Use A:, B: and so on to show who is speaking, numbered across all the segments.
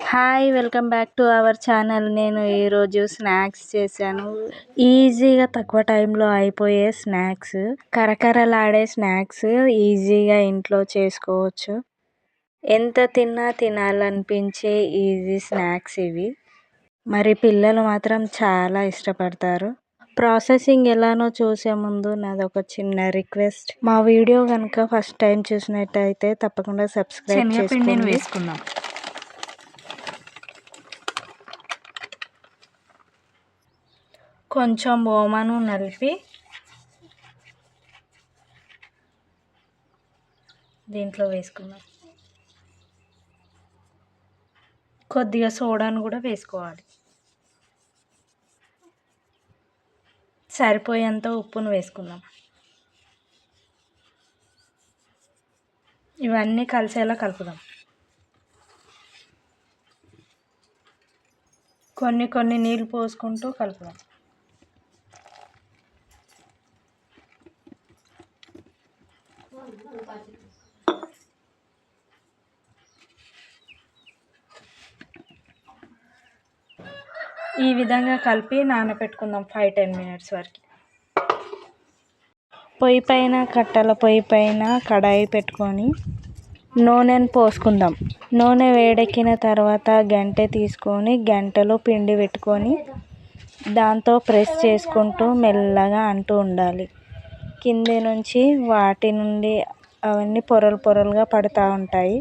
A: Hi welcome back to our channel. నేను ఈరోజు snacks చేశాను. ఈజీగా తక్కువ టైంలో అయిపోయే స్నాక్స్, కరకరలాడే స్నాక్స్ ఈజీగా ఇంట్లో చేసుకోవచ్చు. ఎంత తిన్నా తినాలనిపించే ఈజీ స్నాక్స్ ఇవి. మరి పిల్లలు మాత్రం చాలా ఇష్టపడతారు. ప్రాసెసింగ్ ఎలానో చూసే ముందు నాది ఒక చిన్న రిక్వెస్ట్. మా వీడియో కనుక ఫస్ట్ టైం చూసినట్టయితే తప్పకుండా సబ్స్క్రైబ్ చేసుకోండి. వేసుకుందాం. కొంచెం ఓమను నలిపి దీంట్లో వేసుకుందాం. కొద్దిగా సోడాను కూడా వేసుకోవాలి. సరిపోయేంత ఉప్పును వేసుకుందాం. ఇవన్నీ కలిసేలా కలుపుదాం. కొన్ని నీళ్ళు పోసుకుంటూ కలుపుదాం. ఈ విధంగా కలిపి నానబెట్టుకుందాం 5-10 మినిట్స్ వరకు. కట్టెల పొయ్యి పైన కడాయి పెట్టుకొని నూనెను పోసుకుందాం. నూనె వేడెక్కిన తర్వాత గంటె తీసుకొని గంటలో పిండి పెట్టుకొని దాంతో ప్రెస్ చేసుకుంటూ మెల్లగా అంటూ ఉండాలి. కింది నుంచి వాటి నుండి అవన్నీ పొరలుగా పడుతూ ఉంటాయి.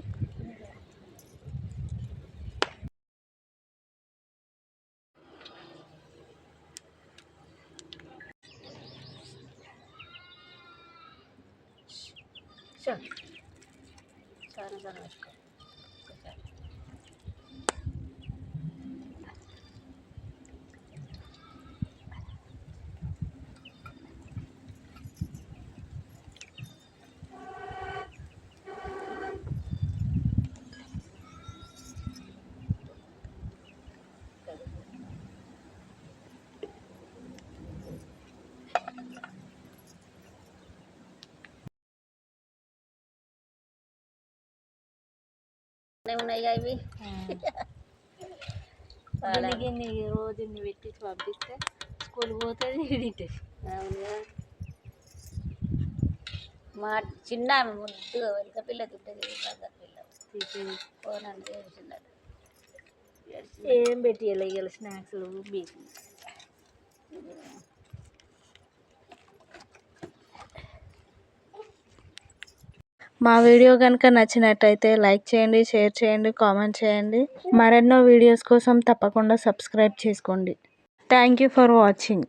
A: ఉన్నాయిగా ఇవి. రోజు పెట్టి పంపిస్తే స్కూల్ పోతుంది తింటుంది. మా చిన్న ముద్దు వెనక పిల్ల తింటుంది. పిల్ల పోనంటే ఏం పెట్టి ఇవాళ స్నాక్స్ బీపీ. మా వీడియో కనుక నచ్చినట్టయితే లైక్ చేయండి, షేర్ చేయండి, కామెంట్ చేయండి. మరెన్నో వీడియోస్ కోసం తప్పకుండా సబ్స్క్రైబ్ చేసుకోండి. Thank you for watching.